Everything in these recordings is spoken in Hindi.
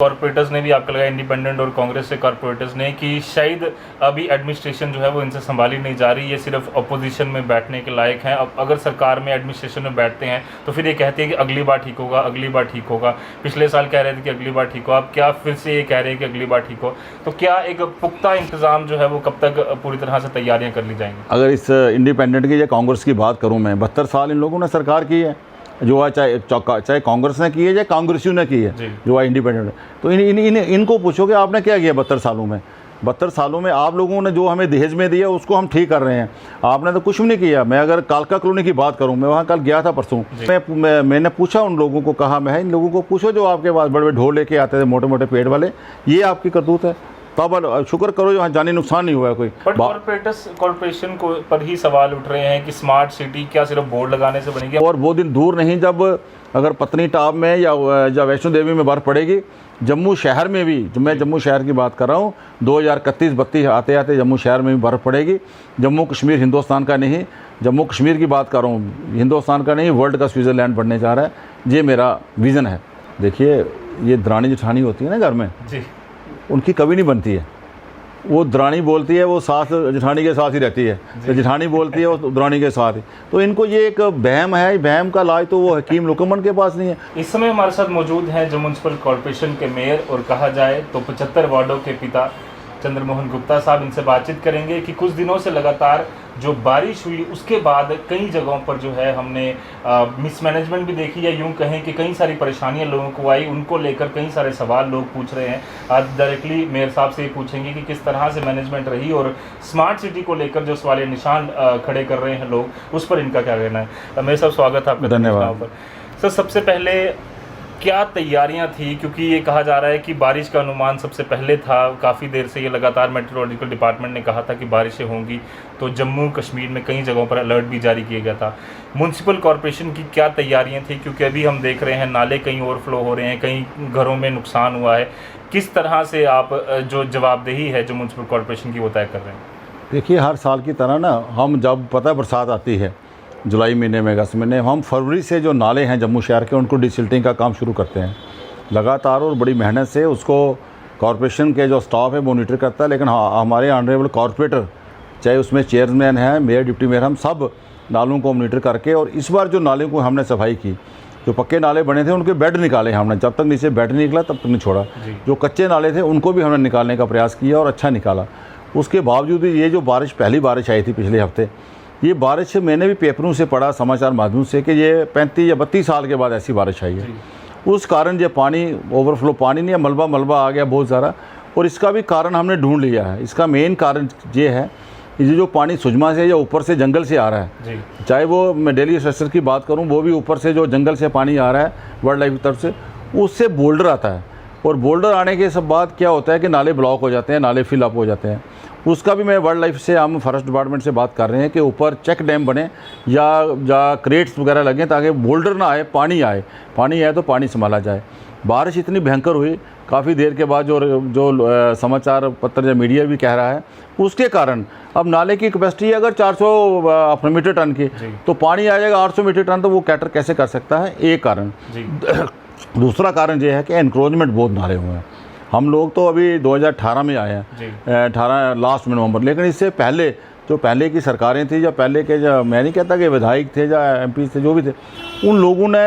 कॉर्पोरेटर्स ने भी आपको लगा, इंडिपेंडेंट और कांग्रेस से कॉर्पोरेटर्स ने, कि शायद अभी एडमिनिस्ट्रेशन जो है वो इनसे संभाली नहीं जा रही, ये सिर्फ अपोजिशन में बैठने के लायक हैं। अब अगर सरकार में एडमिनिस्ट्रेशन में बैठते हैं तो फिर ये कहते हैं कि अगली बार ठीक होगा, अगली बार ठीक होगा। पिछले साल कह रहे थे कि अगली बार ठीक हो, अब क्या फिर से ये कह रहे हैं कि अगली बार ठीक हो? तो क्या एक पुख्ता इंतजाम जो है वो कब तक पूरी तरह से तैयारियाँ कर ली जाएंगी? अगर इस इंडिपेंडेंट की या कांग्रेस की बात करूँ मैं, 72 साल इन लोगों ने सरकार की है, जो है चाहे कांग्रेस ने की है, चाहे कांग्रेसियों ने की है, जो है इंडिपेंडेंट। तो इनको पूछो कि आपने क्या किया 72 सालों में। 72 सालों में आप लोगों ने जो हमें दहेज में दिया उसको हम ठीक कर रहे हैं, आपने तो कुछ भी नहीं किया। मैं अगर कालका कॉलोनी की बात करूं, मैं वहाँ कल गया था परसों, मैंने पूछा उन लोगों को, कहा मैं इन लोगों को पूछो जो आपके पास बड़े बड़े ढोल लेके आते थे, मोटे मोटे पेट वाले, ये आपकी करतूत है। तब शुक्र करो जो जानी नुकसान नहीं हुआ है कोई। बट कॉर्पोरेशन को पर ही सवाल उठ रहे हैं कि स्मार्ट सिटी क्या सिर्फ बोर्ड लगाने से बनेगी? और वो दिन दूर नहीं जब अगर पत्नीटॉप में या वैष्णो देवी में बर्फ़ पड़ेगी, जम्मू शहर में भी, मैं जम्मू शहर की बात कर रहा हूँ, 2031-32 आते आते जम्मू शहर में भी बर्फ़ पड़ेगी। जम्मू कश्मीर हिंदुस्तान का नहीं, जम्मू कश्मीर की बात कर रहा हूँ, हिंदुस्तान का नहीं, वर्ल्ड का स्विट्ज़रलैंड बनने जा रहा है। ये मेरा विज़न है। देखिए, ये दरानी जेठानी होती है ना घर में जी, उनकी कभी नहीं बनती है। वो दरानी बोलती है वो सास जेठानी के साथ ही रहती है, तो जेठानी बोलती है वो दरानी के साथ ही। तो इनको ये एक बहम है, बहम का इलाज तो वो हकीम लुकमन के पास नहीं है। इस समय हमारे साथ मौजूद हैं जो म्यूनसिपल कॉर्पोरेशन के मेयर और कहा जाए तो 75 वार्डों के पिता चंद्रमोहन गुप्ता साहब। इनसे बातचीत करेंगे कि कुछ दिनों से लगातार जो बारिश हुई उसके बाद कई जगहों पर जो है हमने मिसमैनेजमेंट भी देखी, या यूं कहें कि कई सारी परेशानियां लोगों को आई, उनको लेकर कई सारे सवाल लोग पूछ रहे हैं। आज डायरेक्टली मेयर साहब से ये पूछेंगे कि किस तरह से मैनेजमेंट रही और स्मार्ट सिटी को लेकर जो सवाल निशान खड़े कर रहे हैं लोग, उस पर इनका क्या कहना है। मेयर साहब, स्वागत है आपका। धन्यवाद सर। सबसे पहले क्या तैयारियां थी, क्योंकि ये कहा जा रहा है कि बारिश का अनुमान सबसे पहले था, काफ़ी देर से ये लगातार मेट्रोलॉजिकल डिपार्टमेंट ने कहा था कि बारिशें होंगी, तो जम्मू कश्मीर में कई जगहों पर अलर्ट भी जारी किया गया था। म्यूनसिपल कॉर्पोरेशन की क्या तैयारियां थी, क्योंकि अभी हम देख रहे हैं नाले कहीं ओवरफ्लो हो रहे हैं, कई घरों में नुकसान हुआ है। किस तरह से आप जो जवाबदेही है जो म्यूनसिपल कॉर्पोरेशन की वो तय कर रहे हैं? देखिए, हर साल की तरह ना, हम जब पता बरसात आती है जुलाई महीने में, अगस्त महीने, हम फरवरी से जो नाले हैं जम्मू शहर के उनको डिसिल्टिंग का काम शुरू करते हैं लगातार और बड़ी मेहनत से। उसको कॉर्पोरेशन के जो स्टाफ है मॉनिटर करता है, लेकिन हमारे ऑनरेबल कॉर्पोरेटर, चाहे उसमें चेयरमैन हैं, मेयर, डिप्टी मेयर, हम सब नालों को मॉनिटर करके, और इस बार जो नाले को हमने सफाई की, जो पक्के नाले बने थे उनके बेड निकाले हमने, जब तक नीचे बेड नहीं निकला तब तक नहीं छोड़ा। जो कच्चे नाले थे उनको भी हमने निकालने का प्रयास किया और अच्छा निकाला। उसके बावजूद ये जो बारिश, पहली बारिश आई थी पिछले हफ्ते, ये बारिश मैंने भी पेपरों से पढ़ा, समाचार माध्यम से, कि ये 35 या 32 साल के बाद ऐसी बारिश आई है। उस कारण ये पानी ओवरफ्लो, पानी नहीं, मलबा आ गया बहुत ज़्यादा। और इसका भी कारण हमने ढूंढ लिया है। इसका मेन कारण ये है कि ये जो पानी सुजमा से या ऊपर से जंगल से आ रहा है, चाहे वो मैं डेली स्ट्रक्चर की बात करूँ, वो भी ऊपर से जो जंगल से पानी आ रहा है वाइल्ड लाइफ की तरफ से, उससे बोल्डर आता है। और बोल्डर आने के सब बाद क्या होता है कि नाले ब्लॉक हो जाते हैं, नाले फिल अप हो जाते हैं। उसका भी मैं वाइल्ड लाइफ से, हम फॉरेस्ट डिपार्टमेंट से बात कर रहे हैं कि ऊपर चेक डैम बने या क्रेट्स वगैरह लगें, ताकि बोल्डर ना आए, पानी आए तो पानी संभाला जाए। बारिश इतनी भयंकर हुई काफ़ी देर के बाद, जो समाचार पत्र या मीडिया भी कह रहा है, उसके कारण अब नाले की कैपेसिटी अगर 400 मीटर टन की, तो पानी आ जाएगा 800 मीटर टन, तो वो कैटर कैसे कर सकता है, एक कारण। दूसरा कारण ये है कि एनक्रोचमेंट बहुत नाले हुए हैं। हम लोग तो अभी 2018 में आए हैं, 18 लास्ट में नवंबर, लेकिन इससे पहले जो पहले की सरकारें थी, या पहले के, जो मैं नहीं कहता कि विधायक थे या एमपी थे, जो भी थे, उन लोगों ने,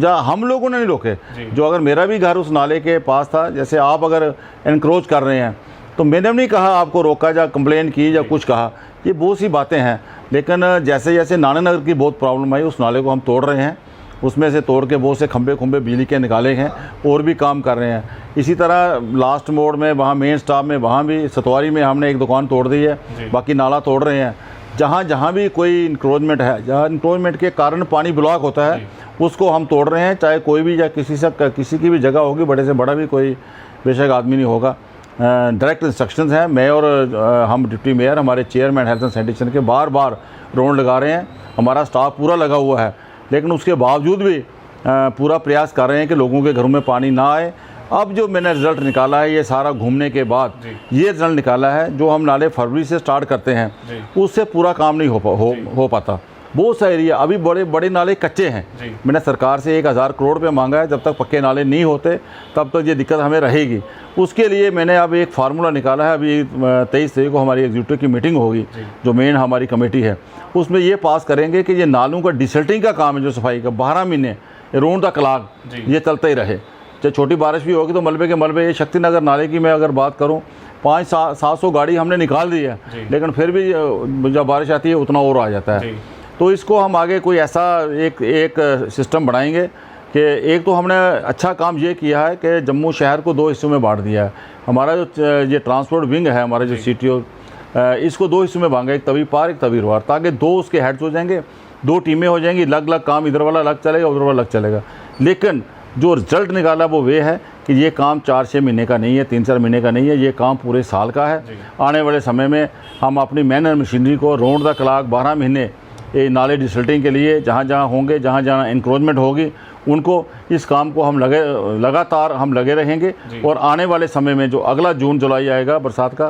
हम लोगों ने नहीं रोके। जो अगर मेरा भी घर उस नाले के पास था, जैसे आप अगर एनक्रोच कर रहे हैं, तो मैंने नहीं कहा आपको रोका या कंप्लेन की या कुछ कहा, ये बहुत सी बातें हैं। लेकिन जैसे जैसे नाना नगर की बहुत प्रॉब्लम आई, उस नाले को हम तोड़ रहे हैं, उसमें से तोड़ के बहुत से खंबे बिजली के निकाले हैं, और भी काम कर रहे हैं। इसी तरह लास्ट मोड़ में, वहाँ मेन स्टॉप में, वहाँ भी सतवारी में हमने एक दुकान तोड़ दी है, बाकी नाला तोड़ रहे हैं। जहाँ भी कोई इंक्रोचमेंट है, जहाँ इंक्रोचमेंट के कारण पानी ब्लॉक होता है, उसको हम तोड़ रहे हैं। चाहे कोई भी, या किसी की भी जगह होगी, बड़े से बड़ा भी कोई बेशक आदमी नहीं होगा। डायरेक्ट इंस्ट्रक्शंस हैं, मैं और हम डिप्टी मेयर, हमारे चेयरमैन हेल्थ एंड सैनिटेशन के बार राउंड लगा रहे हैं। हमारा स्टाफ पूरा लगा हुआ है, लेकिन उसके बावजूद भी पूरा प्रयास कर रहे हैं कि लोगों के घरों में पानी ना आए। अब जो मैंने रिज़ल्ट निकाला है, ये सारा घूमने के बाद ये रिज़ल्ट निकाला है, जो हम नाले फरवरी से स्टार्ट करते हैं, उससे पूरा काम नहीं हो पाता। बहुत सा एरिया अभी बड़े बड़े नाले कच्चे हैं। मैंने सरकार से 1000 करोड़ रुपये मांगा है, जब तक पक्के नाले नहीं होते तब तक ये दिक्कत हमें रहेगी। उसके लिए मैंने अब एक फार्मूला निकाला है। अभी 23 तारीख को हमारी एग्जीक्यूटिव की मीटिंग होगी, जो मेन हमारी कमेटी है, उसमें ये पास करेंगे कि ये नालों का डिसल्टिंग का काम है, जो सफाई का 12 महीने राउंड द क्लॉक ये चलता ही रहे। चाहे छोटी बारिश भी होगी तो मलबे के मलबे, ये शक्तिनगर नाले की मैं अगर बात करूँ 500-700 गाड़ी हमने निकाल दी है, लेकिन फिर भी जब बारिश आती है उतना और आ जाता है। तो इसको हम आगे कोई ऐसा एक सिस्टम बनाएंगे कि एक तो हमने अच्छा काम ये किया है कि जम्मू शहर को 2 हिस्सों में बांट दिया है। हमारा जो ये ट्रांसपोर्ट विंग है, हमारा जो CTO, इसको 2 हिस्सों में बांटा, एक तवी पार एक तवी रोहार, ताकि 2 उसके हेड्स हो जाएंगे, 2 टीमें हो जाएंगी, अलग अलग काम, इधर वाला अलग चलेगा उधर वाला अलग चलेगा। लेकिन जो रिजल्ट निकाला वो वे है कि ये काम 4-6 महीने का नहीं है, 3-4 महीने का नहीं है, ये काम पूरे साल का है। आने वाले समय में हम अपनी मैन एंड मशीनरी को राउंड द क्लॉक 12 महीने ये नाले डिसल्टिंग के लिए जहाँ जहाँ होंगे, जहाँ जहाँ इंक्रोचमेंट होगी, उनको इस काम को हम लगातार हम लगे रहेंगे। और आने वाले समय में जो अगला जून जुलाई आएगा बरसात का,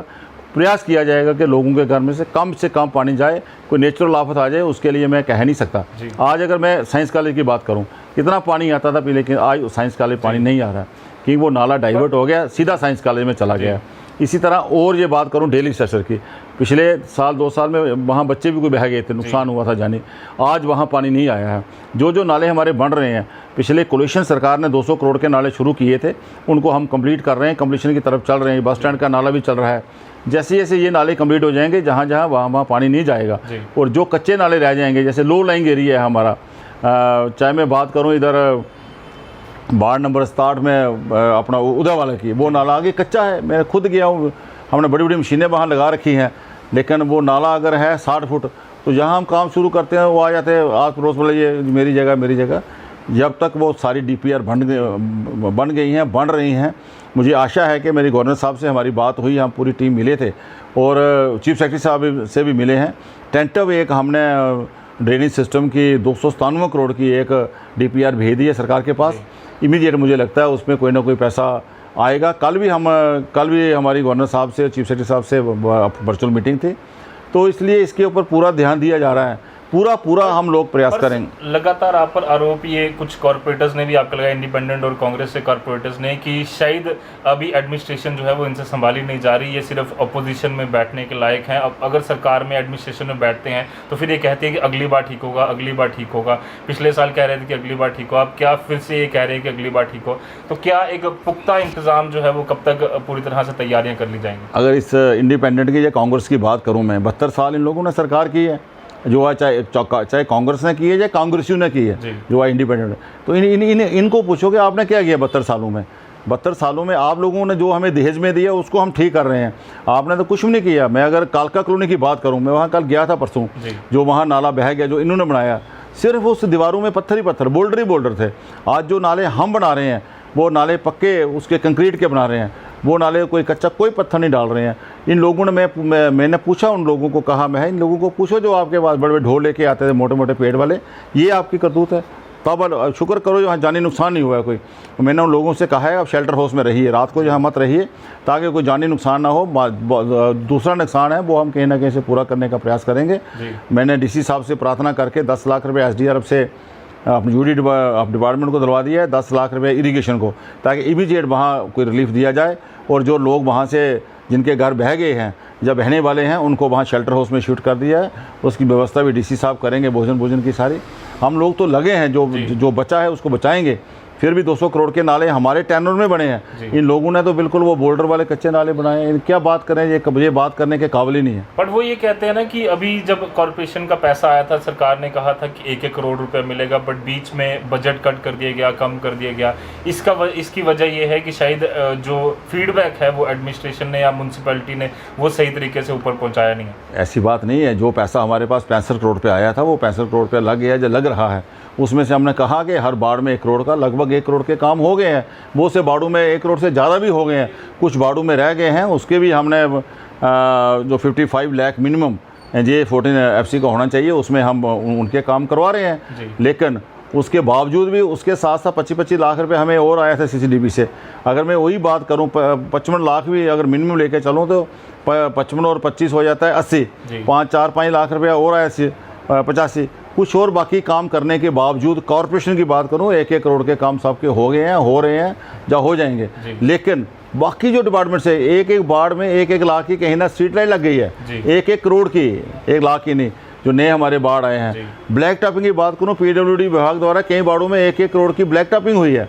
प्रयास किया जाएगा कि लोगों के घर में से कम पानी जाए। कोई नेचुरल आफत आ जाए उसके लिए मैं कह नहीं सकता। आज अगर मैं साइंस कॉलेज की बात करूं, कितना पानी आता था पहले, लेकिन आज साइंस कॉलेज पानी नहीं आ रहा है, क्योंकि वो नाला डाइवर्ट हो गया, सीधा साइंस कॉलेज में चला गया। इसी तरह और ये बात करूं डेली स्ट्रक्चर की, पिछले साल 2 साल में वहाँ बच्चे भी कोई बह गए थे, नुकसान हुआ था जाने, आज वहाँ पानी नहीं आया है। जो नाले हमारे बन रहे हैं, पिछले कोलिशन सरकार ने 200 करोड़ के नाले शुरू किए थे, उनको हम कंप्लीट कर रहे हैं, कंप्लीशन की तरफ चल रहे हैं। बस स्टैंड का नाला भी चल रहा है। जैसे जैसे ये नाले कंप्लीट हो जाएंगे, जहाँ जहाँ वहाँ पानी नहीं जाएगा, और जो कच्चे नाले रह जाएंगे, जैसे लो लाइंग एरिया है हमारा, चाहे मैं बात करूँ इधर वार्ड नंबर 67 में अपना उदय वाला की, वो नाला आगे कच्चा है, मैं खुद गया हूँ, हमने बड़ी बड़ी मशीनें वहाँ लगा रखी हैं, लेकिन वो नाला अगर है 60 फुट, तो जहाँ हम काम शुरू करते हैं वो आ जाते हैं आस पड़ोस वाले, ये मेरी जगह। जब तक वो सारी DPR बन गई हैं, बन रही हैं, मुझे आशा है कि मेरी गवर्नर साहब से हमारी बात हुई, हम पूरी टीम मिले थे और चीफ सेक्रेटरी साहब से भी मिले हैं। टेंटिव एक हमने ड्रेनेज सिस्टम की 297 करोड़ की एक DPR भेज दी है सरकार के पास। इमीडिएट मुझे लगता है उसमें कोई ना कोई पैसा आएगा। कल भी हमारी गवर्नर साहब से, चीफ सेक्रेटरी साहब से वर्चुअल मीटिंग थी, तो इसलिए इसके ऊपर पूरा ध्यान दिया जा रहा है। पूरा हम लोग प्रयास करेंगे। लगातार आप पर आरोप ये कुछ कॉर्पोरेटर्स ने भी आपका लगाया, इंडिपेंडेंट और कांग्रेस से कॉर्पोरेटर्स ने, कि शायद अभी एडमिनिस्ट्रेशन जो है वो इनसे संभाली नहीं जा रही, ये सिर्फ अपोजिशन में बैठने के लायक हैं। अब अगर सरकार में एडमिनिस्ट्रेशन में बैठते हैं तो फिर ये कहते हैं कि अगली बार ठीक होगा, अगली बार ठीक होगा। पिछले साल कह रहे थे कि अगली बार ठीक हो, आप क्या फिर से ये कह रहे हैं कि अगली बार ठीक हो? तो क्या एक पुख्ता इंतजाम जो है वो कब तक पूरी तरह से तैयारियाँ कर ली जाएंगी? अगर इस इंडिपेंडेंट की या कांग्रेस की बात करूँ, मैं 72 साल इन लोगों ने सरकार की है, जो है चाहे कांग्रेस ने की है चाहे कांग्रेसियों ने की है, जो है इंडिपेंडेंट। तो इनको पूछो कि आपने क्या किया 72 सालों में। 72 सालों में आप लोगों ने जो हमें दहेज में दिया उसको हम ठीक कर रहे हैं, आपने तो कुछ भी नहीं किया। मैं अगर कालका कॉलोनी की बात करूं, मैं वहाँ कल गया था परसों, जो वहाँ नाला बह गया, जो इन्होंने बनाया, सिर्फ उस दीवारों में पत्थर ही पत्थर, बोल्डर ही बोल्डर थे। आज जो नाले हम बना रहे हैं वो नाले पक्के उसके कंक्रीट के बना रहे हैं, वो नाले कोई कच्चा कोई पत्थर नहीं डाल रहे हैं। इन लोगों ने मैंने पूछा उन लोगों को, कहा मैं इन लोगों को पूछो जो आपके पास बड़े बड़े ढोल लेके आते थे, मोटे मोटे पेड़ वाले, ये आपकी करतूत है? तब शुक्र करो जो जानी नुकसान नहीं हुआ है कोई। मैंने उन लोगों से कहा है आप शेल्टर हाउस में रहिए, रात को यहाँ मत रहिए, ताकि कोई जानी नुकसान ना हो। दूसरा नुकसान है वो हम कहीं ना कहीं से पूरा करने का प्रयास करेंगे। मैंने DC साहब से प्रार्थना करके 10 लाख रुपये SDRF से अपने यूडी डिपार्टमेंट को दिलवा दिया है, 10 लाख रुपये इरीगेशन को, ताकि इमीडिएट वहाँ कोई रिलीफ दिया जाए, और जो लोग वहाँ से जिनके घर बह गए हैं या बहने वाले हैं उनको वहाँ शेल्टर हाउस में शिफ्ट कर दिया है। उसकी व्यवस्था भी DC साहब करेंगे, भोजन की सारी। हम लोग तो लगे हैं, जो बचा है उसको बचाएंगे। फिर भी 200 करोड़ के नाले हमारे टेनर में बने हैं, इन लोगों ने तो बिल्कुल वो बोल्डर वाले कच्चे नाले बनाए हैं। क्या बात करें, ये बात करने के काबिल ही नहीं है। बट वो ये कहते हैं ना कि अभी जब कॉर्पोरेशन का पैसा आया था, सरकार ने कहा था कि 1-1 करोड़ रुपए मिलेगा, बट बीच में बजट कट कर दिया गया, कम कर दिया गया। इसकी वजह ये है कि शायद जो फीडबैक है वो एडमिनिस्ट्रेशन ने या म्यूनसिपैलिटी ने वो सही तरीके से ऊपर पहुँचाया नहीं है। ऐसी बात नहीं है। जो पैसा हमारे पास 65 करोड़ रुपये आया था, वो 65 करोड़ रुपये लग गया, जो लग रहा है उसमें से हमने कहा कि हर बाड़ में 1 करोड़ का, लगभग 1 करोड़ के काम हो गए हैं। वो से बाड़ों में 1 करोड़ से ज़्यादा भी हो गए हैं, कुछ बाड़ों में रह गए हैं। उसके भी हमने जो 55 लाख मिनिमम J14 FC का होना चाहिए, उसमें हम उनके काम करवा रहे हैं। लेकिन उसके बावजूद भी उसके साथ साथ 25-25 लाख रुपए हमें और आया था CCDB से। अगर मैं वही बात करूं, 55 लाख भी अगर मिनिमम लेके चलूं तो 55 और 25 हो जाता है 80, 5 लाख रुपया और आया 85। कुछ और बाकी काम करने के बावजूद, कॉरपोरेशन की बात करूं 1-1 करोड़ के काम सबके हो गए हैं, हो रहे हैं या हो जाएंगे, लेकिन बाकी जो डिपार्टमेंट से एक वार्ड में 1-1 लाख की कहीं ना स्ट्रीट लाइट लग गई है, 1-1 करोड़ की, 1 लाख की नहीं, जो नए हमारे बाढ़ आए हैं। ब्लैक टॉपिंग की बात करूं, पीडब्ल्यूडी विभाग द्वारा कई बाड़ों में 1-1 करोड़ की ब्लैक टॉपिंग हुई है।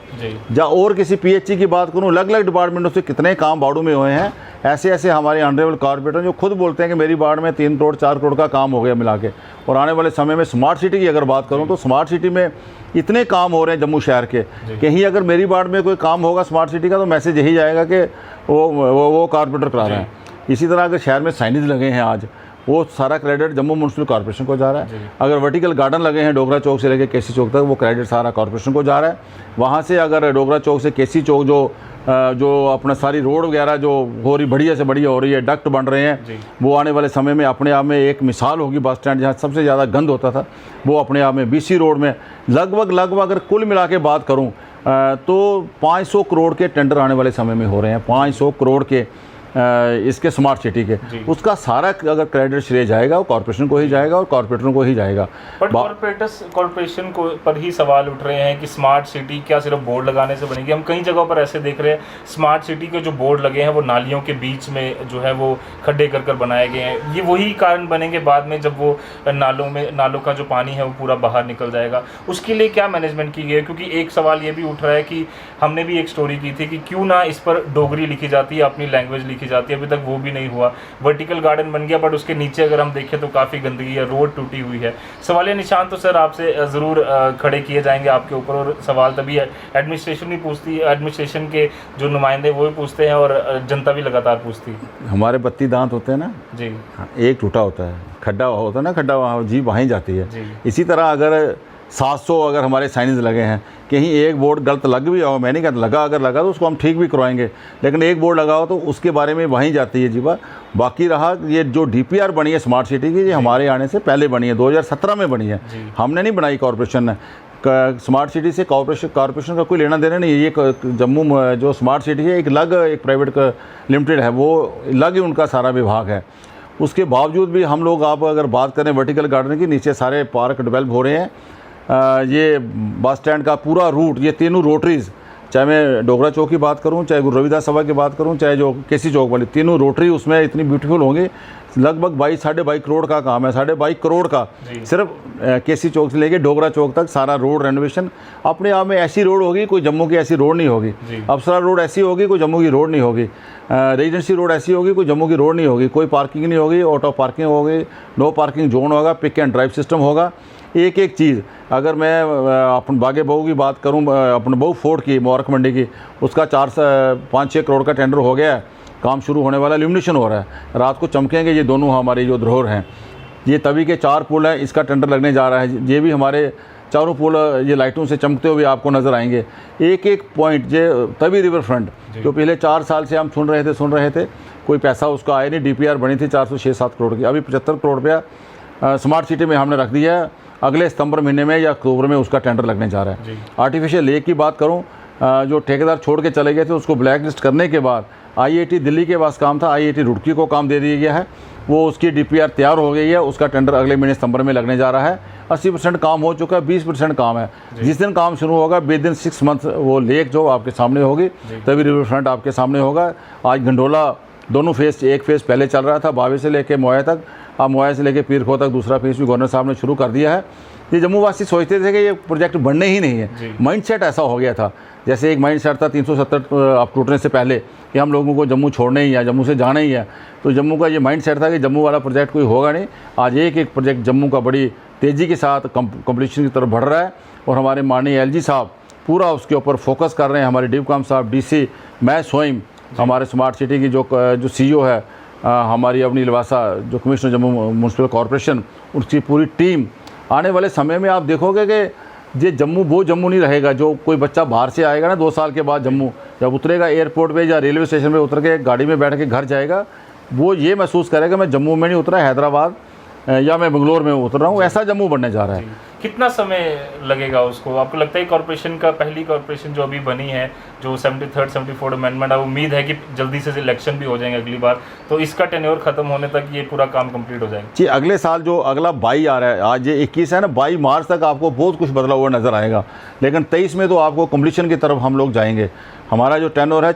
या और किसी पीएचई की बात करूं, अलग अलग डिपार्टमेंटों से कितने काम बाड़ों में हुए हैं। ऐसे ऐसे हमारे ऑनरेबल कॉर्पोरेटर जो खुद बोलते हैं कि मेरी बाढ़ में 3 करोड़ 4 करोड़ का काम हो गया मिला के। और आने वाले समय में स्मार्ट सिटी की अगर बात करूं तो स्मार्ट सिटी में इतने काम हो रहे हैं जम्मू शहर के, कहीं अगर मेरी बाढ़ में कोई काम होगा स्मार्ट सिटी का तो मैसेज यही जाएगा कि वो कॉर्पोरेटर करा रहे हैं। इसी तरह अगर शहर में साइनेज लगे हैं आज, वो सारा क्रेडिट जम्मू म्यूनसिपल कॉर्पोरेशन को जा रहा है। अगर वर्टिकल गार्डन लगे हैं डोगरा चौक से लेकर केसी चौक तक, वो क्रेडिट सारा कॉर्पोरेशन को जा रहा है। वहाँ से अगर डोगरा चौक से केसी चौक जो अपना सारी रोड वगैरह जो हो रही बढ़िया से बढ़िया हो रही है, डक्ट बन रहे हैं, वो आने वाले समय में अपने आप में एक मिसाल होगी। बस स्टैंड जहाँ सबसे ज़्यादा गंद होता था, वो अपने आप में बीसी रोड में लगभग अगर कुल मिला के बात करूँ तो 500 करोड़ के टेंडर आने वाले समय में हो रहे हैं, 500 करोड़ के इसके स्मार्ट सिटी के। उसका सारा अगर क्रेडिट श्रेय जाएगा वो कॉर्पोरेशन को ही जाएगा और कॉर्पोरेटरों को ही जाएगा। बट कॉर्पोरेशन को पर ही सवाल उठ रहे हैं कि स्मार्ट सिटी क्या सिर्फ बोर्ड लगाने से बनेगी। हम कई जगहों पर ऐसे देख रहे हैं स्मार्ट सिटी के जो बोर्ड लगे हैं वो नालियों के बीच में जो है वो खड्डे कर बनाए गए हैं। ये वही कारण बनेंगे बाद में जब वो नालों का जो पानी है वो पूरा बाहर निकल जाएगा। उसके लिए क्या मैनेजमेंट की गई है? क्योंकि एक सवाल ये भी उठ रहा है कि हमने भी एक स्टोरी की थी कि क्यों ना इस पर डोगरी लिखी जाती है, अपनी लैंग्वेज लिखी जाती है, अभी तक वो भी नहीं हुआ। वर्टिकल गार्डन बन गया बट उसके नीचे अगर हम देखें तो काफ़ी गंदगी है, रोड टूटी हुई है। सवालिया निशान तो सर आपसे ज़रूर खड़े किए जाएंगे आपके ऊपर, और सवाल तभी एडमिनिस्ट्रेशन भी पूछती है, एडमिनिस्ट्रेशन के जो नुमाइंदे वो भी पूछते हैं और जनता भी लगातार पूछती है। हमारे 32 दांत होते हैं ना जी, एक टूटा होता है, खड्डा होता है ना, खड्डा वहाँ जी वहीं जाती है। इसी तरह अगर 700 अगर हमारे साइनेज लगे हैं, कहीं एक बोर्ड गलत लग भी आओ, मैं नहीं कहता लगा, अगर लगा तो उसको हम ठीक भी करवाएंगे, लेकिन एक बोर्ड लगाओ तो उसके बारे में वहीं जाती है जीवा। बाकी रहा ये जो डीपीआर बनी है स्मार्ट सिटी की, ये हमारे आने से पहले बनी है, 2017 में बनी है, हमने नहीं बनाई कॉर्पोरेशन ने। स्मार्ट सिटी से कॉर्पोरेशन का कोई लेना देना नहीं है। ये जम्मू जो स्मार्ट सिटी है एक प्राइवेट लिमिटेड है, वो अलग ही उनका सारा विभाग है। उसके बावजूद भी हम लोग, आप अगर बात करें वर्टिकल गार्डन की, नीचे सारे पार्क डेवलप हो रहे हैं। ये बस स्टैंड का पूरा रूट, ये तीनों रोटरीज़, चाहे मैं डोगरा चौक की बात करूं, चाहे गुरु रविदास सभा की बात करूं, चाहे जो केसी चौक वाली, तीनों रोटरी उसमें इतनी ब्यूटीफुल होंगी। लगभग 22-22.5 करोड़ का काम है, 22.5 करोड़ का सिर्फ केसी चौक से लेके डोगरा चौक तक सारा रोड रेनोवेशन। अपने आप में ऐसी रोड होगी, कोई जम्मू की ऐसी रोड नहीं होगी। अप्सरा रोड ऐसी होगी, कोई जम्मू की रोड नहीं होगी। रेजिडेंसी रोड ऐसी होगी, कोई जम्मू की रोड नहीं होगी। कोई पार्किंग नहीं होगी, ऑटो पार्किंग होगी, नो पार्किंग जोन होगा, पिक एंड ड्राइव सिस्टम होगा। एक एक चीज़, अगर मैं अपन बागे बहू की बात करूं, अपने बहू फोर्ट की, मुबारक मंडी की, उसका 4-5-6 करोड़ का टेंडर हो गया है, काम शुरू होने वाला, इल्यूमिनेशन हो रहा है, रात को चमकेंगे ये दोनों हमारे जो धरोहर हैं। ये तवी के 4 पुल हैं, इसका टेंडर लगने जा रहा है। ये भी हमारे चारों पुल ये लाइटों से चमकते हुए आपको नज़र आएंगे। एक एक पॉइंट, ये तवी रिवर फ्रंट जो पिछले 4 साल से हम सुन रहे थे, कोई पैसा उसका आया नहीं। डीपीआर बनी थी 406-7 करोड़ की, अभी 75 करोड़ रुपया स्मार्ट सिटी में हमने रख दिया है। अगले सितंबर महीने में या अक्टूबर में उसका टेंडर लगने जा रहा है। आर्टिफिशियल लेक की बात करूं, जो ठेकेदार छोड़ के चले गए थे उसको ब्लैक लिस्ट करने के बाद आईआईटी दिल्ली के पास काम था, आईआईटी रुड़की को काम दे दिया गया है। वो उसकी डीपीआर तैयार हो गई है, उसका टेंडर अगले महीने सितंबर में लगने जा रहा है। 80% काम हो चुका है, 20% काम है। जिस दिन काम शुरू होगा विदिन 6 मंथ वो लेक जो आपके सामने होगी, तभी रिवर फ्रंट आपके सामने होगा। आज गंडोला दोनों फेज़, एक फेज़ पहले चल रहा था बावे से लेके मोया तक, अब मोया से लेके पीरखो तक दूसरा फेज़ भी गवर्नर साहब ने शुरू कर दिया है। ये जम्मू वासी सोचते थे कि ये प्रोजेक्ट बनने ही नहीं है, माइंडसेट ऐसा हो गया था। जैसे एक माइंडसेट था 370 अब टूटने से पहले कि हम लोगों को जम्मू छोड़ना ही है, जम्मू से जाना ही है। तो जम्मू का ये माइंडसेट था कि जम्मू वाला प्रोजेक्ट कोई होगा नहीं। आज एक एक प्रोजेक्ट जम्मू का बड़ी तेज़ी के साथ कंप्लीशन की तरफ बढ़ रहा है और हमारे माननीय एलजी साहब पूरा उसके ऊपर फोकस कर रहे हैं। हमारे डीपकाम साहब, डीसी, मैं स्वयं, हमारे स्मार्ट सिटी की जो सीईओ है हमारी अवनी लवासा, जो कमिश्नर जम्मू म्यूनसिपल कॉर्पोरेशन, उसकी पूरी टीम। आने वाले समय में आप देखोगे कि ये जम्मू वो जम्मू नहीं रहेगा। जो कोई बच्चा बाहर से आएगा ना 2 साल के बाद जम्मू, जब उतरेगा एयरपोर्ट पे या रेलवे स्टेशन पे उतर के गाड़ी में बैठ के घर जाएगा, वो ये महसूस करेगा मैं जम्मू में नहीं उतरा, हैदराबाद या मैं बेंगलोर में उतर रहा हूँ, ऐसा जम्मू बनने जा रहा है। कितना समय लगेगा उसको, आपको लगता है कॉर्पोरेशन का, पहली कॉर्पोरेशन जो अभी बनी है, जो 73rd 74th अमेंडमेंट है, उम्मीद है कि जल्दी से इलेक्शन भी हो जाएंगे अगली बार, तो इसका टेन्योर खत्म होने तक ये पूरा काम कंप्लीट हो जाएगा? जी, अगले साल जो अगला 22 आ रहा है, आज ये 21 है ना, 22 मार्च तक आपको बहुत कुछ बदला हुआ नज़र आएगा, लेकिन 23 में तो आपको कम्प्लीशन की तरफ हम लोग जाएंगे। हमारा जो टेन्योर है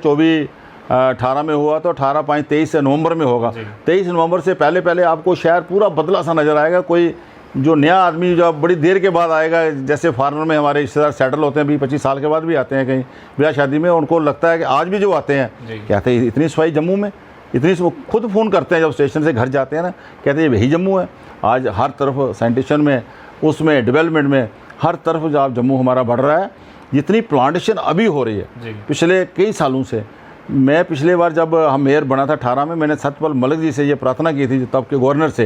18 में हुआ तो 18-23 नवंबर में होगा। 23 नवंबर से पहले पहले आपको शहर पूरा बदला सा नज़र आएगा। कोई जो नया आदमी जो बड़ी देर के बाद आएगा, जैसे फार्मर में हमारे रिश्तेदार सेटल होते हैं 20-25 साल के बाद भी आते हैं कहीं ब्याह शादी में, उनको लगता है कि आज भी जो आते हैं कहते हैं इतनी सफाई जम्मू में, इतनी खुद फ़ोन करते हैं जब स्टेशन से घर जाते हैं ना, कहते हैं यही जम्मू है। आज हर तरफ सैनिटेशन में, उसमें डेवलपमेंट में, हर तरफ जब जम्मू हमारा बढ़ रहा है। जितनी प्लांटेशन अभी हो रही है पिछले कई सालों से, मैं पिछले बार जब हम मेयर बना था 18 में, मैंने सत्यपाल मलिक जी से ये प्रार्थना की थी तब के गवर्नर से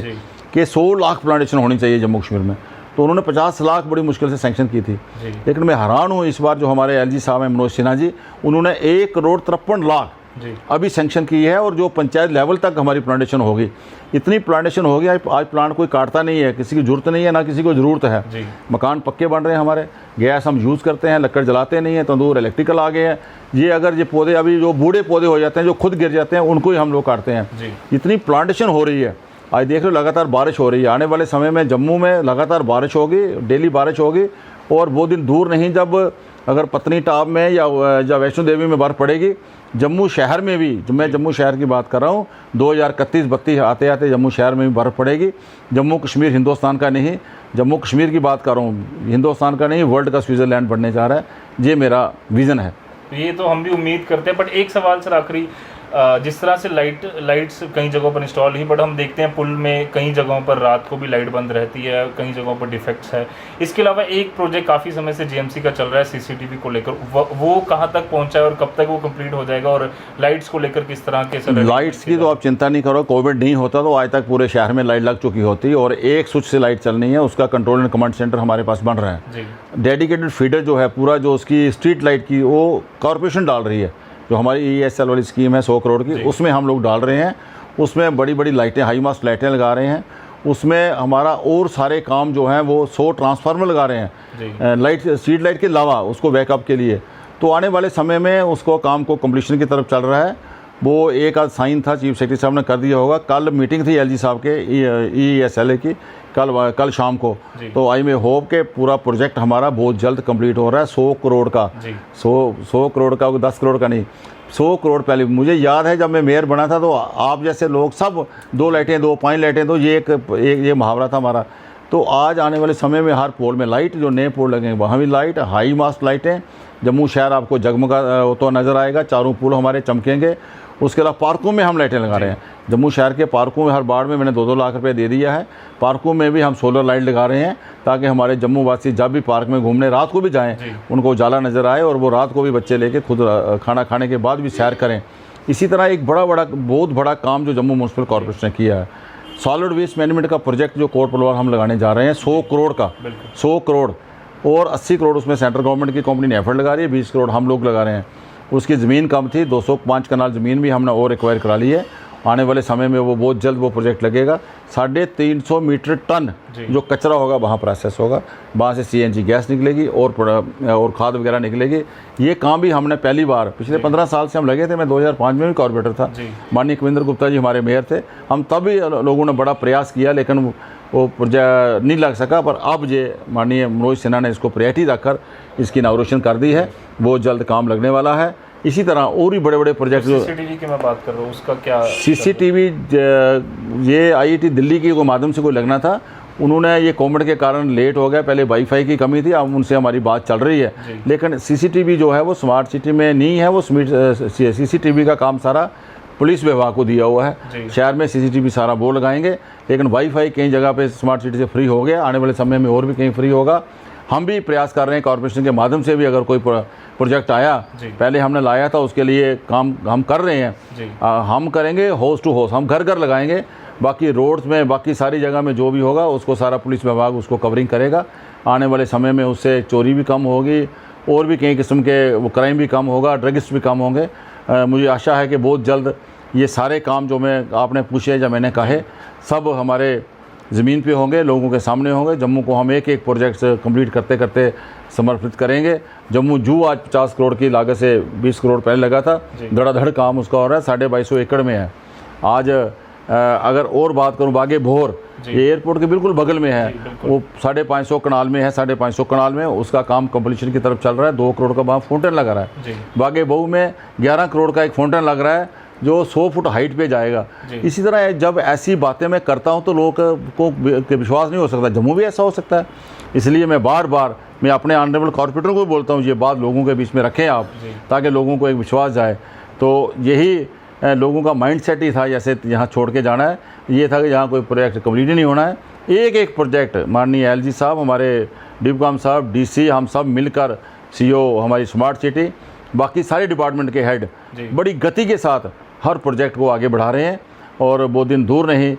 कि 100 लाख प्लांटेशन होनी चाहिए जम्मू कश्मीर में, तो उन्होंने 50 लाख बड़ी मुश्किल से सैंक्शन की थी। लेकिन मैं हैरान हूँ इस बार जो हमारे एलजी साहब हैं मनोज सिन्हा जी, उन्होंने 1,53,00,000 अभी सैंक्शन की है, और जो पंचायत लेवल तक हमारी प्लांटेशन होगी, इतनी प्लांटेशन होगी। आज प्लांट कोई काटता नहीं है, किसी की जरूरत नहीं है, ना किसी को ज़रूरत है। मकान पक्के बन रहे हैं हमारे, गैस हम यूज़ करते हैं, लकड़ जलाते नहीं हैं, तंदूर इलेक्ट्रिकल आ गए हैं। ये अगर ये पौधे अभी जो बूढ़े पौधे हो जाते हैं, जो खुद गिर जाते हैं, उनको ही हम लोग काटते हैं। इतनी प्लांटेशन हो रही है। आज देख लो लगातार बारिश हो रही है, आने वाले समय में जम्मू में लगातार बारिश होगी, डेली बारिश होगी, और वो दिन दूर नहीं जब अगर पत्नीटाप में या वैष्णो देवी में बर्फ़ पड़ेगी। जम्मू शहर में भी, जो मैं जम्मू शहर की बात कर रहा हूँ, 2031-32 आते आते जम्मू शहर में भी बर्फ़ पड़ेगी। जम्मू कश्मीर हिंदुस्तान का नहीं, जम्मू कश्मीर की बात कर रहा हूँ, हिंदुस्तान का नहीं, वर्ल्ड का स्विट्ज़रलैंड बनने जा रहा है। ये मेरा विज़न है। ये तो हम भी उम्मीद करते हैं। बट एक सवाल सर आखिरी, जिस तरह से लाइट्स कई जगहों पर इंस्टॉल हुई, बट हम देखते हैं पुल में कई जगहों पर रात को भी लाइट बंद रहती है, कई जगहों पर डिफेक्ट्स है। इसके अलावा एक प्रोजेक्ट काफ़ी समय से जीएमसी का चल रहा है सीसीटीवी को लेकर, वो कहाँ तक पहुँचा है और कब तक वो कंप्लीट हो जाएगा, और लाइट्स को लेकर किस तरह के सर? लाइट्स की तो आप चिंता नहीं करो, कोविड नहीं होता तो आज तक पूरे शहर में लाइट लग चुकी होती, और एक स्विच से लाइट चलनी है, उसका कंट्रोल एंड कमांड सेंटर हमारे पास बन रहा है। डेडिकेटेड फीडर जो है पूरा, जो उसकी स्ट्रीट लाइट की, वो कॉरपोरेशन डाल रही है। जो हमारी ESL वाली स्कीम है 100 करोड़ की, उसमें हम लोग डाल रहे हैं। उसमें बड़ी बड़ी लाइटें, हाई मास्ट लाइटें लगा रहे हैं। उसमें हमारा और सारे काम जो हैं वो 100 ट्रांसफार्मर लगा रहे हैं लाइट, स्ट्रीट लाइट के अलावा उसको बैकअप के लिए। तो आने वाले समय में उसको काम को कम्प्लीशन की तरफ चल रहा है। वो एक आध साइन था, चीफ सेक्रेटरी साहब ने कर दिया होगा। कल मीटिंग थी LG साहब के ESLA की, कल शाम को। तो आई में होप के पूरा प्रोजेक्ट हमारा बहुत जल्द कंप्लीट हो रहा है। 100 करोड़ का, 100 करोड़ का, 10 करोड़ का नहीं, 100 करोड़। पहले मुझे याद है जब मैं मेयर बना था तो आप जैसे लोग सब 2 लाइटें दो, 5 लाइटें दो, ये ये मुहावरा था हमारा। तो आज आने वाले समय में हर पोल में लाइट, जो नए पोल लगेंगे वहाँ भी लाइट, हाई मास्ट लाइटें। जम्मू शहर आपको जगमगा तो नज़र आएगा, चारों पुल हमारे चमकेंगे। उसके अलावा पार्कों में हम लाइटें लगा रहे हैं। जम्मू शहर के पार्कों में हर वार्ड में मैंने 2-2 लाख रुपए दे दिया है। पार्कों में भी हम सोलर लाइट लगा रहे हैं, ताकि हमारे जम्मू वासी जब भी पार्क में घूमने रात को भी जाएं, उनको उजाला नज़र आए, और वो रात को भी बच्चे लेके खुद खाना खाने के बाद भी सैर करें। इसी तरह एक बहुत बड़ा काम जो जम्मू म्यूनसिपल कॉर्पोरेशन ने किया है, सॉलिड वेस्ट मैनेजमेंट का प्रोजेक्ट जो कोट पलवार हम लगाने जा रहे हैं 100 करोड़ का, 100 करोड़, और 80 करोड़ उसमें सेंट्रल गवर्नमेंट की कंपनी ने एफर्ट लगा रही है, 20 करोड़ हम लोग लगा रहे हैं। उसकी ज़मीन कम थी, 205 कनाल ज़मीन भी हमने और एक्वायर करा ली है। आने वाले समय में वो बहुत जल्द वो प्रोजेक्ट लगेगा। 350 मीट्रिक टन जो कचरा होगा वहाँ प्रोसेस होगा, वहाँ से CNG गैस निकलेगी और खाद वगैरह निकलेगी। ये काम भी हमने पहली बार, पिछले 15 साल से हम लगे थे। मैं 2005 में भी कॉर्पोरेटर था, माननीय कविंद्र गुप्ता जी हमारे मेयर थे। हम तब भी लोगों ने बड़ा प्रयास किया, लेकिन वो प्रोजेक्ट नहीं लग सका। पर अब ये माननीय मनोज सिन्हा ने इसको प्रायोरिटी रखकर इसकी इनॉग्रेशन कर दी है, वो जल्द काम लगने वाला है। इसी तरह और भी बड़े बड़े प्रोजेक्ट, CCTV की मैं बात कर रहा हूँ, उसका क्या? CCTV ये IIT दिल्ली की को माध्यम से कोई लगना था, उन्होंने ये कोविड के कारण लेट हो गया। पहले वाईफाई की कमी थी, अब उनसे हमारी बात चल रही है। लेकिन CCTV जो है वो स्मार्ट सिटी में नहीं है, वो CCTV का काम सारा पुलिस विभाग को दिया हुआ है। शहर में CCTV सारा वो लगाएंगे, लेकिन वाईफाई कई जगह पे स्मार्ट सिटी से फ्री हो गया, आने वाले समय में और भी कहीं फ्री होगा। हम भी प्रयास कर रहे हैं कॉर्पोरेशन के माध्यम से भी, अगर कोई प्रोजेक्ट आया, पहले हमने लाया था, उसके लिए काम हम कर रहे हैं। हम करेंगे हाउस टू हाउस, हम घर घर लगाएंगे। बाकी रोड्स में, बाकी सारी जगह में जो भी होगा उसको सारा पुलिस विभाग उसको कवरिंग करेगा। आने वाले समय में उससे चोरी भी कम होगी, और भी कई किस्म के वो क्राइम भी कम होगा, ड्रगिस्ट भी कम होंगे। मुझे आशा है कि बहुत जल्द ये सारे काम जो मैं आपने पूछे या मैंने कहे, सब हमारे ज़मीन पे होंगे, लोगों के सामने होंगे। जम्मू को हम एक एक प्रोजेक्ट से कंप्लीट करते करते समर्पित करेंगे। जम्मू जू आज 50 करोड़ की लागत से 20 करोड़ पहले लगा था, धड़ाधड़ काम उसका हो रहा है, 250 एकड़ में है। आज अगर और बात करूं बागे भोर, ये एयरपोर्ट के बिल्कुल बगल में है, वो 550 कनाल में है, 550 कनाल में उसका काम कंप्लीशन की तरफ चल रहा है। 2 करोड़ का वहाँ फाउंटेन लगा रहा है। बागे बहू में 11 करोड़ का एक फाउंटेन लग रहा है जो 100 फुट हाइट पे जाएगा। इसी तरह जब ऐसी बातें मैं करता हूं तो लोगों को विश्वास नहीं हो सकता, जम्मू भी ऐसा हो सकता है। इसलिए मैं बार बार मैं अपने ऑनरेबल कॉर्पोरेटर को बोलता हूं ये बात लोगों के बीच में रखें आप, ताकि लोगों को एक विश्वास जाए। तो यही लोगों का माइंड सेट ही था, जैसे यहाँ छोड़ के जाना है, ये था कि यहाँ कोई प्रोजेक्ट कंप्लीट ही नहीं होना है। एक एक प्रोजेक्ट माननीय एलजी साहब, हमारे डिपकॉम साहब, डीसी, हम सब मिलकर, सीओ हमारी स्मार्ट सिटी, बाकी सारे डिपार्टमेंट के हेड बड़ी गति के साथ हर प्रोजेक्ट को आगे बढ़ा रहे हैं। और वो दिन दूर नहीं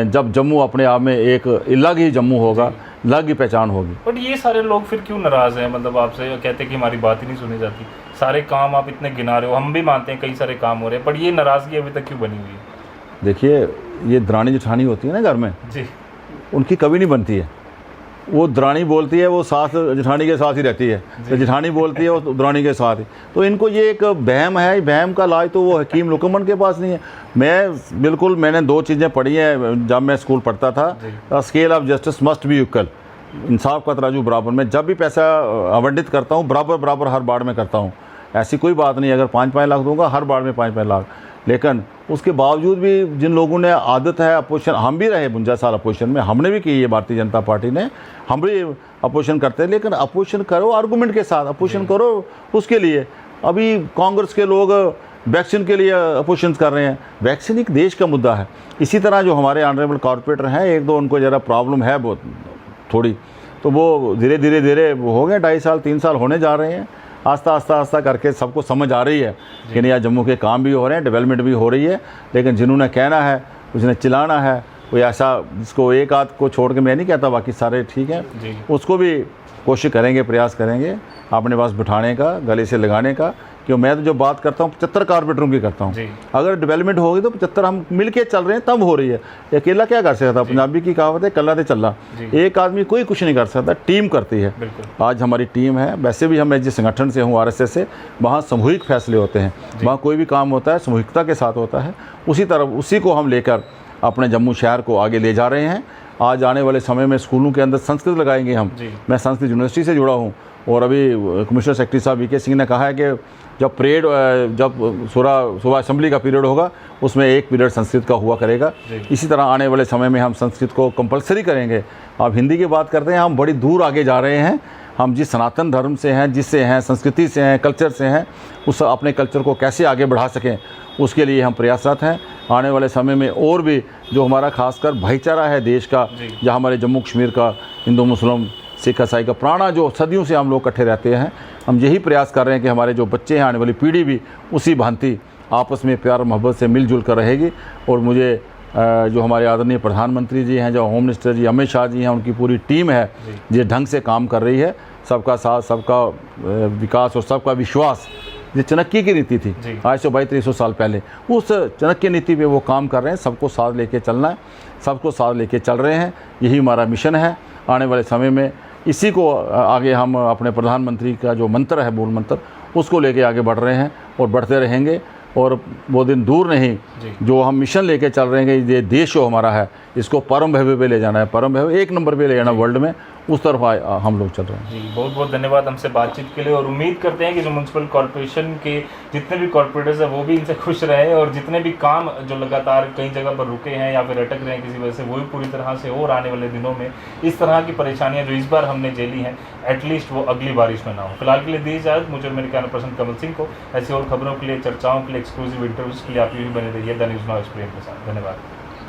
जब जम्मू अपने आप में एक अलग ही जम्मू होगा, अलग ही पहचान होगी। बट ये सारे लोग फिर क्यों नाराज़ हैं? मतलब आपसे कहते हैं कि हमारी बात ही नहीं सुनी जाती। सारे काम आप इतने गिना रहे हो, हम भी मानते हैं कई सारे काम हो रहे हैं, पर ये नाराज़गी अभी तक क्यों बनी हुई है? देखिए, ये दरानी जेठानी होती है ना घर में जी, उनकी कभी नहीं बनती है। वो दरानी बोलती है वो सास जेठानी के साथ ही रहती है, तो जेठानी बोलती है वो दरानी के साथ ही। तो इनको ये एक बहम है, बहम का इलाज तो वो हकीम लुकमन के पास नहीं है। मैंने 2 चीज़ें पढ़ी हैं जब मैं स्कूल पढ़ता था। Scale of justice must be equal, इंसाफ का तराजू बराबर। मैं जब भी पैसा आवंटित करता हूँ बराबर हर बार में करता हूँ। ऐसी कोई बात नहीं, अगर 5-5 लाख दूंगा हर बार में 5-5 लाख। लेकिन उसके बावजूद भी जिन लोगों ने आदत है अपोजिशन, हम भी रहे 52 साल अपोजिशन में, हमने भी की है, भारतीय जनता पार्टी ने, हम भी अपोजिशन करते हैं। लेकिन अपोजिशन करो आर्गूमेंट के साथ, अपोजिशन करो उसके लिए। अभी कांग्रेस के लोग वैक्सीन के लिए अपोजिशन कर रहे हैं। वैक्सीन एक देश का मुद्दा है। इसी तरह जो हमारे ऑनरेबल कॉर्पोरेटर हैं, 1-2 उनको ज़रा प्रॉब्लम है बहुत थोड़ी, तो वो धीरे हो गए, 2.5 साल 3 साल होने जा रहे हैं। आस्ता करके सबको समझ आ रही है कि नहीं, आज जम्मू के काम भी हो रहे हैं, डेवलपमेंट भी हो रही है। लेकिन जिन्होंने कहना है, उसने चिल्लाना है, कोई ऐसा जिसको एक आध को छोड़ के मैं नहीं कहता बाकी सारे ठीक हैं, उसको भी कोशिश करेंगे, प्रयास करेंगे अपने पास बिठाने का, गले से लगाने का। क्यों, मैं तो जो बात करता हूँ 75 कारपोरेटरों की करता हूँ। अगर डेवलपमेंट होगी तो 75 हम मिल के चल रहे हैं तब हो रही है। अकेला क्या कर सकता? पंजाबी की कहावत है, कल्ला दे चल्ला। एक आदमी कोई कुछ नहीं कर सकता, टीम करती है। आज हमारी टीम है। वैसे भी मैं जिस संगठन से हूँ आरएसएस से, वहाँ सामूहिक फैसले होते हैं, वहाँ कोई भी काम होता है सामूहिकता के साथ होता है। उसी को हम लेकर अपने जम्मू शहर को आगे ले जा रहे हैं। आज आने वाले समय में स्कूलों के अंदर संस्कृत लगाएंगे हम। मैं संस्कृत यूनिवर्सिटी से जुड़ा हूँ और अभी कमिश्नर सेक्रेटरी साहब वीके सिंह ने कहा है कि जब सुबह असेंबली का पीरियड होगा उसमें एक पीरियड संस्कृत का हुआ करेगा। इसी तरह आने वाले समय में हम संस्कृत को कंपलसरी करेंगे। आप हिंदी की बात करते हैं, हम बड़ी दूर आगे जा रहे हैं। हम जिस सनातन धर्म से हैं, जिससे हैं, संस्कृति से हैं, कल्चर से हैं, उस अपने कल्चर को कैसे आगे बढ़ा सकें, उसके लिए हम प्रयासरत हैं। आने वाले समय में और भी जो हमारा खासकर भाईचारा है देश का, जहाँ हमारे जम्मू कश्मीर का हिंदू मुस्लिम सिख ईसाई का प्राणा जो सदियों से हम लोग इकट्ठे रहते हैं, हम यही प्रयास कर रहे हैं कि हमारे जो बच्चे हैं, आने वाली पीढ़ी भी उसी भांति आपस में प्यार मोहब्बत से मिलजुल कर रहेगी। और मुझे जो हमारे आदरणीय प्रधानमंत्री जी हैं, जो होम मिनिस्टर जी अमित शाह जी हैं, उनकी पूरी टीम है जिस ढंग से काम कर रही है, सबका साथ, सबका विकास और सबका विश्वास, ये चाणक्य की नीति थी आज से 250-300 साल पहले, उस चाणक्य नीति पे वो काम कर रहे हैं। सबको साथ लेके चलना है, सबको साथ लेके चल रहे हैं, यही हमारा मिशन है। आने वाले समय में इसी को आगे हम अपने प्रधानमंत्री का जो मंत्र है, मूल मंत्र, उसको लेके आगे बढ़ रहे हैं और बढ़ते रहेंगे। और वो दिन दूर नहीं जो हम मिशन लेके चल रहे हैं कि ये देश जो हमारा है इसको परम भव्य पे ले जाना है, परम भव्य 1 नंबर पे ले जाना वर्ल्ड में, उस तरफ हम लोग चल रहे हैं। जी, बहुत बहुत धन्यवाद हमसे बातचीत के लिए। और उम्मीद करते हैं कि जो म्यूनसिपल कॉर्पोरेशन के जितने भी कॉर्पोरेटर्स हैं वो भी इनसे खुश रहे, और जितने भी काम जो लगातार कई जगह पर रुके हैं या फिर अटक रहे हैं किसी वजह से, वो भी पूरी तरह से और आने वाले दिनों में इस तरह की परेशानियां जो इस बार हमने झेली हैं, एटलीस्ट वो अगली बारिश में ना हो। फिलहाल के लिए दी इजाज़त। मुझे मेरे कैमरा पर्सन कमल सिंह को ऐसी और खबरों के लिए, चर्चाओं के लिए, एक्सक्लूसिव इंटरव्यूज़ के लिए आप यूँ ही बने रहिए द न्यूज़ नाउ एक्सप्लेन के साथ। धन्यवाद।